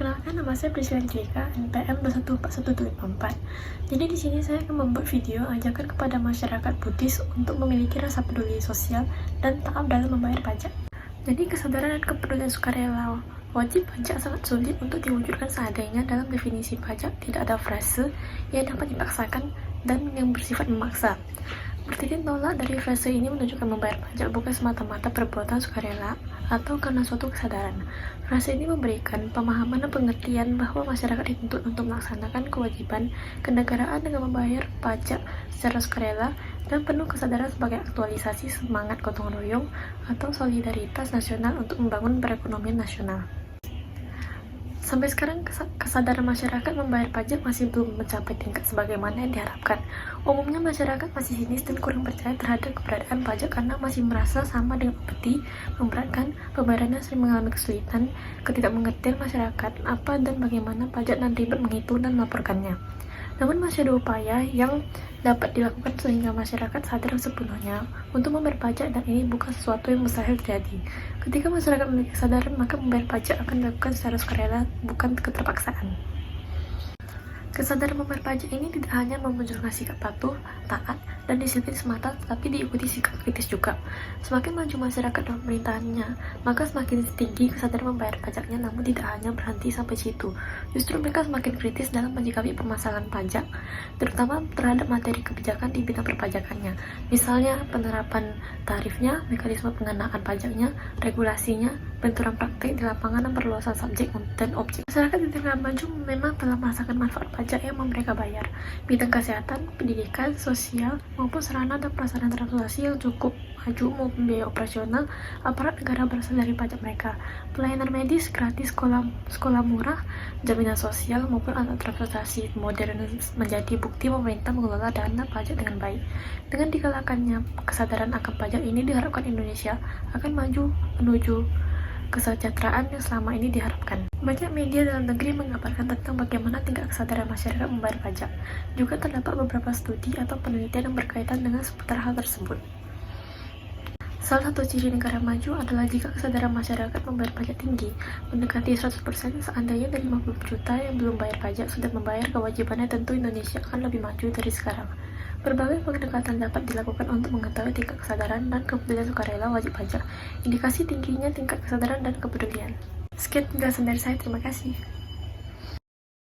Perkenalkan, nama saya Priscilla Angelika, NPM 2141254. Jadi di sini saya akan membuat video ajakan kepada masyarakat Buddhis untuk memiliki rasa peduli sosial dan taat dalam membayar pajak. Jadi kesadaran dan kepedulian sukarela wajib pajak sangat sulit untuk diwujudkan seadanya. Dalam definisi pajak tidak ada frase yang dapat dipaksakan dan yang bersifat memaksa. Bertitik tolak dari frase ini menunjukkan membayar pajak bukan semata-mata perbuatan sukarela atau karena suatu kesadaran. Frase ini memberikan pemahaman dan pengertian bahwa masyarakat dituntut untuk melaksanakan kewajiban kenegaraan dengan membayar pajak secara sukarela dan penuh kesadaran sebagai aktualisasi semangat gotong royong atau solidaritas nasional untuk membangun perekonomian nasional. Sampai sekarang, kesadaran masyarakat membayar pajak masih belum mencapai tingkat sebagaimana yang diharapkan. Umumnya masyarakat masih sinis dan kurang percaya terhadap keberadaan pajak karena masih merasa sama dengan upeti, memberatkan, pembayarannya sering mengalami kesulitan, ketidakmengertian masyarakat apa dan bagaimana pajak dan ribet menghitung dan melaporkannya. Namun masih ada upaya yang dapat dilakukan sehingga masyarakat sadar sepenuhnya untuk membayar pajak, dan ini bukan sesuatu yang mustahil terjadi. Ketika masyarakat memiliki kesadaran, maka membayar pajak akan dilakukan secara sukarela, bukan keterpaksaan. Kesadaran membayar pajak ini tidak hanya memunculkan sikap patuh, taat, dan disiplin semata, tetapi diikuti sikap kritis juga. Semakin maju masyarakat dalam pemerintahannya, maka semakin tinggi kesadaran membayar pajaknya, namun tidak hanya berhenti sampai situ. Justru mereka semakin kritis dalam menyikapi permasalahan pajak, terutama terhadap materi kebijakan di bidang perpajakannya. Misalnya, penerapan tarifnya, mekanisme pengenaan pajaknya, regulasinya, benturan praktik di lapangan, dan perluasan subjek dan objek. Masyarakat di negara maju memang telah merasakan manfaat pajak yang mereka bayar. Bidang kesehatan, pendidikan, sosial, maupun sarana dan prasarana transportasi yang cukup maju maupun biaya operasional aparat negara berasal dari pajak mereka. Pelayanan medis gratis, sekolah murah, jaminan sosial maupun alat transportasi modern menjadi bukti pemerintah mengelola dana pajak dengan baik. Dengan digalakannya kesadaran akan pajak ini, diharapkan Indonesia akan maju menuju kesejahteraan yang selama ini diharapkan. Banyak media dalam negeri mengabarkan tentang bagaimana tingkat kesadaran masyarakat membayar pajak. Juga terdapat beberapa studi atau penelitian yang berkaitan dengan seputar hal tersebut. Salah satu ciri negara maju adalah jika kesadaran masyarakat membayar pajak tinggi, mendekati 100%. Seandainya dari 50 juta yang belum bayar pajak sudah membayar kewajibannya, tentu Indonesia akan lebih maju dari sekarang. Berbagai pendekatan dapat dilakukan untuk mengetahui tingkat kesadaran dan kepedulian sukarela wajib pajak. Indikasi tingginya tingkat kesadaran dan kepedulian. Sekian penjelasan dari saya, terima kasih.